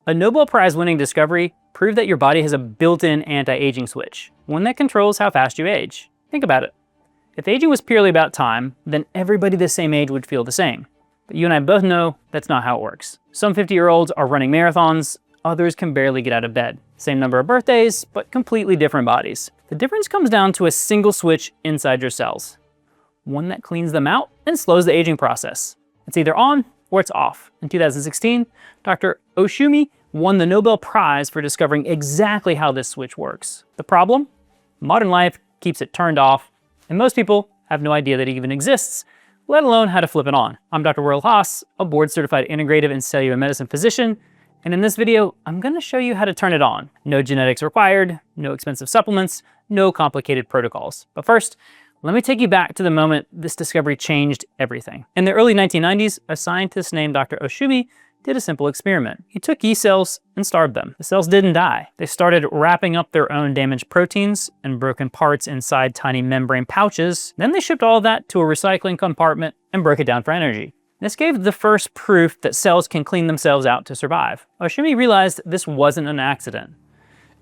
A Nobel Prize winning discovery proved that your body has a built-in anti-aging switch, one that controls how fast you age. Think about it. If aging was purely about time, then everybody the same age would feel the same. But you and I both know that's not how it works. Some 50-year-olds are running marathons, others can barely get out of bed. Same number of birthdays, but completely different bodies. The difference comes down to a single switch inside your cells. One that cleans them out and slows the aging process. It's either on or it's off. In 2016, Dr. Ohsumi won the Nobel Prize for discovering exactly how this switch works. The problem? Modern life keeps it turned off, and most people have no idea that it even exists, let alone how to flip it on. I'm Dr. Haas, a board-certified integrative and cellular medicine physician, and in this video, I'm gonna show you how to turn it on. No genetics required, no expensive supplements, no complicated protocols. But first, let me take you back to the moment this discovery changed everything. In the early 1990s, a scientist named Dr. Ohsumi did a simple experiment. He took yeast cells and starved them. The cells didn't die. They started wrapping up their own damaged proteins and broken parts inside tiny membrane pouches. Then they shipped all of that to a recycling compartment and broke it down for energy. This gave the first proof that cells can clean themselves out to survive. Ohsumi realized this wasn't an accident.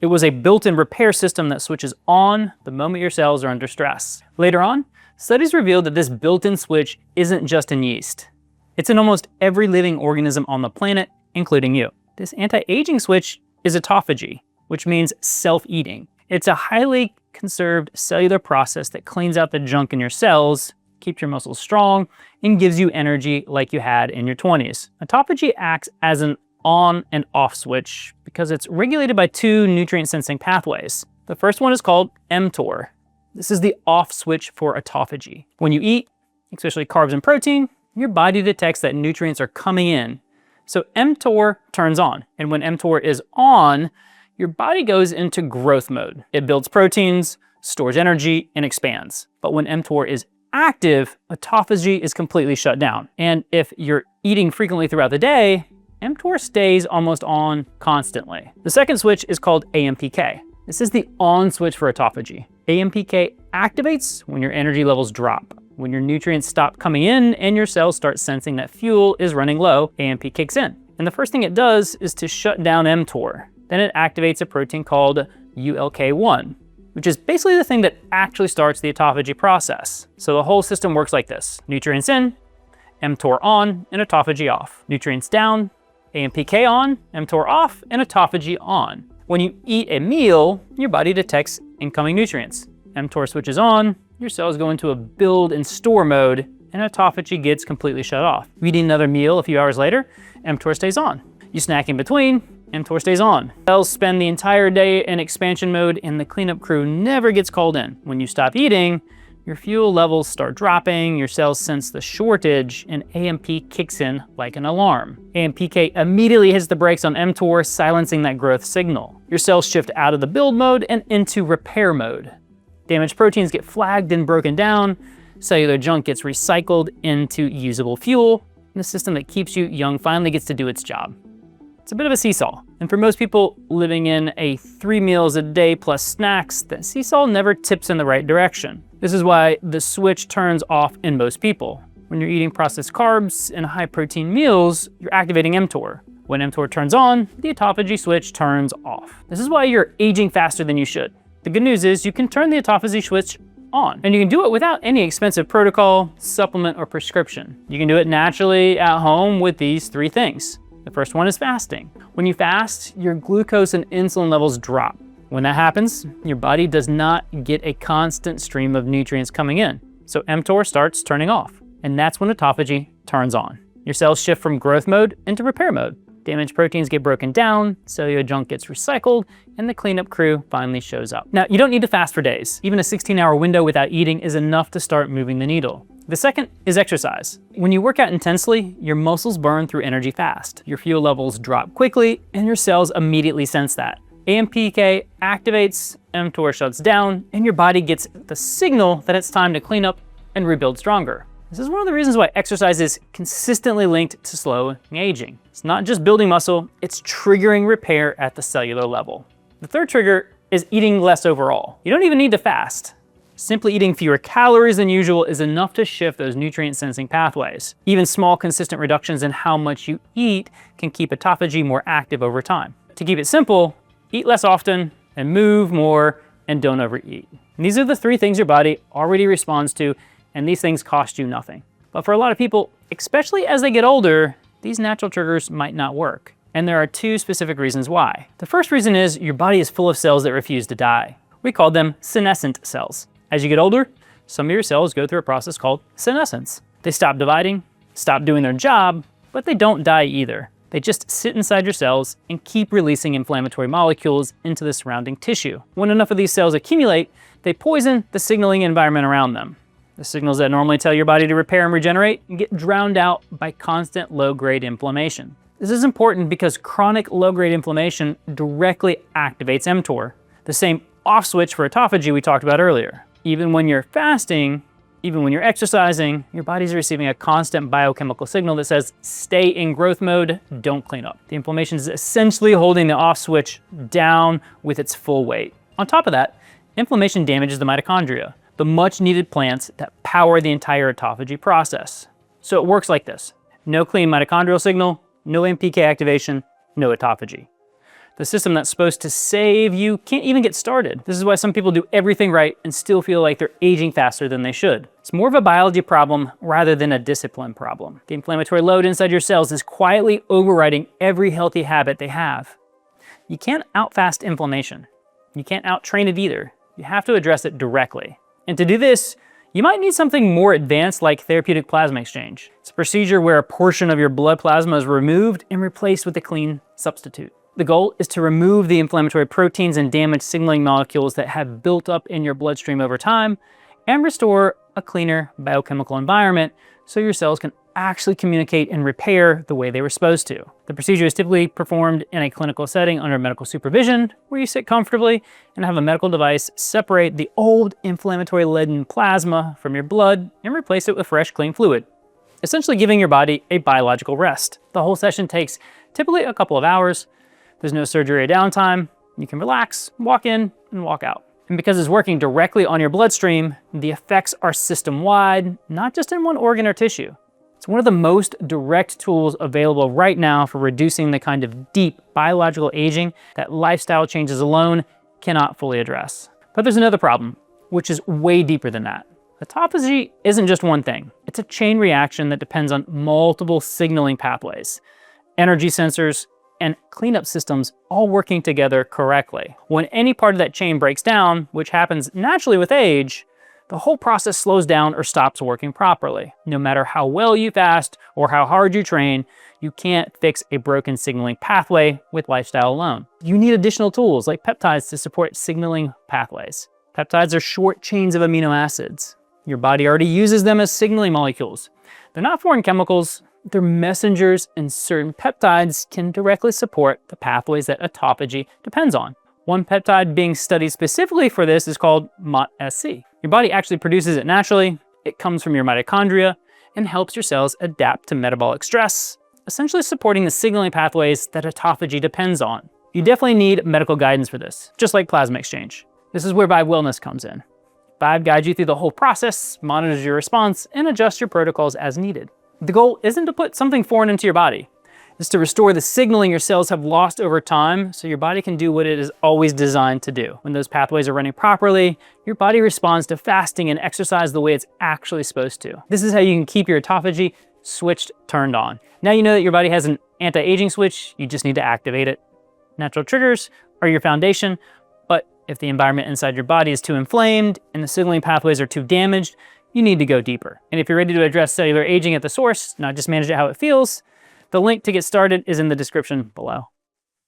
It was a built-in repair system that switches on the moment your cells are under stress. Later on, studies revealed that this built-in switch isn't just in yeast. It's in almost every living organism on the planet, including you. This anti-aging switch is autophagy, which means self-eating. It's a highly conserved cellular process that cleans out the junk in your cells, keeps your muscles strong, and gives you energy like you had in your 20s. Autophagy acts as an on and off switch because it's regulated by two nutrient sensing pathways. The first one is called mTOR. This is the off switch for autophagy. When you eat, especially carbs and protein, your body detects that nutrients are coming in. So mTOR turns on, and when mTOR is on, your body goes into growth mode. It builds proteins, stores energy, and expands. But when mTOR is active, autophagy is completely shut down. And if you're eating frequently throughout the day, mTOR stays almost on constantly. The second switch is called AMPK. This is the on switch for autophagy. AMPK activates when your energy levels drop. When your nutrients stop coming in and your cells start sensing that fuel is running low, AMP kicks in. And the first thing it does is to shut down mTOR. Then it activates a protein called ULK1, which is basically the thing that actually starts the autophagy process. So the whole system works like this. Nutrients in, mTOR on, and autophagy off. Nutrients down, AMPK on, mTOR off, and autophagy on. When you eat a meal, your body detects incoming nutrients. mTOR switches on, your cells go into a build and store mode, and autophagy gets completely shut off. You eat another meal a few hours later, mTOR stays on. You snack in between, mTOR stays on. Cells spend the entire day in expansion mode, and the cleanup crew never gets called in. When you stop eating, your fuel levels start dropping, your cells sense the shortage, and AMP kicks in like an alarm. AMPK immediately hits the brakes on mTOR, silencing that growth signal. Your cells shift out of the build mode and into repair mode. Damaged proteins get flagged and broken down, cellular junk gets recycled into usable fuel, and the system that keeps you young finally gets to do its job. It's a bit of a seesaw, and for most people living in a 3 meals a day plus snacks, the seesaw never tips in the right direction. This is why the switch turns off in most people. When you're eating processed carbs and high protein meals, you're activating mTOR. When mTOR turns on, the autophagy switch turns off. This is why you're aging faster than you should. The good news is you can turn the autophagy switch on, and you can do it without any expensive protocol, supplement, or prescription. You can do it naturally at home with these 3 things. The first one is fasting. When you fast, your glucose and insulin levels drop. When that happens, your body does not get a constant stream of nutrients coming in, so mTOR starts turning off, and that's when autophagy turns on. Your cells shift from growth mode into repair mode. Damaged proteins get broken down, cellular junk gets recycled, and the cleanup crew finally shows up. Now, you don't need to fast for days. Even a 16-hour window without eating is enough to start moving the needle. The second is exercise. When you work out intensely, your muscles burn through energy fast. Your fuel levels drop quickly, and your cells immediately sense that. AMPK activates, mTOR shuts down, and your body gets the signal that it's time to clean up and rebuild stronger. This is one of the reasons why exercise is consistently linked to slowing aging. It's not just building muscle, it's triggering repair at the cellular level. The third trigger is eating less overall. You don't even need to fast. Simply eating fewer calories than usual is enough to shift those nutrient-sensing pathways. Even small, consistent reductions in how much you eat can keep autophagy more active over time. To keep it simple, eat less often and move more and don't overeat. And these are the 3 things your body already responds to, and these things cost you nothing. But for a lot of people, especially as they get older, these natural triggers might not work. And there are 2 specific reasons why. The first reason is your body is full of cells that refuse to die. We call them senescent cells. As you get older, some of your cells go through a process called senescence. They stop dividing, stop doing their job, but they don't die either. They just sit inside your cells and keep releasing inflammatory molecules into the surrounding tissue. When enough of these cells accumulate, they poison the signaling environment around them. The signals that normally tell your body to repair and regenerate get drowned out by constant low-grade inflammation. This is important because chronic low-grade inflammation directly activates mTOR, the same off switch for autophagy we talked about earlier. Even when you're fasting, even when you're exercising, your body's receiving a constant biochemical signal that says, stay in growth mode, don't clean up. The inflammation is essentially holding the off switch down with its full weight. On top of that, inflammation damages the mitochondria, the much needed plants that power the entire autophagy process. So it works like this: no clean mitochondrial signal, no MPK activation, no autophagy. The system that's supposed to save you can't even get started. This is why some people do everything right and still feel like they're aging faster than they should. It's more of a biology problem rather than a discipline problem. The inflammatory load inside your cells is quietly overriding every healthy habit they have. You can't outfast inflammation. You can't outtrain it either. You have to address it directly. And to do this, you might need something more advanced like therapeutic plasma exchange. It's a procedure where a portion of your blood plasma is removed and replaced with a clean substitute. The goal is to remove the inflammatory proteins and damaged signaling molecules that have built up in your bloodstream over time and restore a cleaner biochemical environment so your cells can actually communicate and repair the way they were supposed to. The procedure is typically performed in a clinical setting under medical supervision, where you sit comfortably and have a medical device separate the old inflammatory leaden plasma from your blood and replace it with fresh, clean fluid, essentially giving your body a biological rest. The whole session takes typically a couple of hours. There's no surgery or downtime. You can relax, walk in, and walk out. And because it's working directly on your bloodstream, the effects are system-wide, not just in one organ or tissue. It's one of the most direct tools available right now for reducing the kind of deep biological aging that lifestyle changes alone cannot fully address. But there's another problem, which is way deeper than that. Autophagy isn't just one thing. It's a chain reaction that depends on multiple signaling pathways, energy sensors, and cleanup systems all working together correctly. When any part of that chain breaks down, which happens naturally with age, the whole process slows down or stops working properly. No matter how well you fast or how hard you train, you can't fix a broken signaling pathway with lifestyle alone. You need additional tools like peptides to support signaling pathways. Peptides are short chains of amino acids. Your body already uses them as signaling molecules. They're not foreign chemicals. They're messengers, and certain peptides can directly support the pathways that autophagy depends on. One peptide being studied specifically for this is called MOT-SC. Your body actually produces it naturally. It comes from your mitochondria and helps your cells adapt to metabolic stress, essentially supporting the signaling pathways that autophagy depends on. You definitely need medical guidance for this, just like plasma exchange. This is where Vive Wellness comes in. Vive guides you through the whole process, monitors your response, and adjusts your protocols as needed. The goal isn't to put something foreign into your body. It's to restore the signaling your cells have lost over time so your body can do what it is always designed to do. When those pathways are running properly, your body responds to fasting and exercise the way it's actually supposed to. This is how you can keep your autophagy switched turned on. Now you know that your body has an anti-aging switch, you just need to activate it. Natural triggers are your foundation, but if the environment inside your body is too inflamed and the signaling pathways are too damaged, you need to go deeper. And if you're ready to address cellular aging at the source, not just manage it how it feels, the link to get started is in the description below.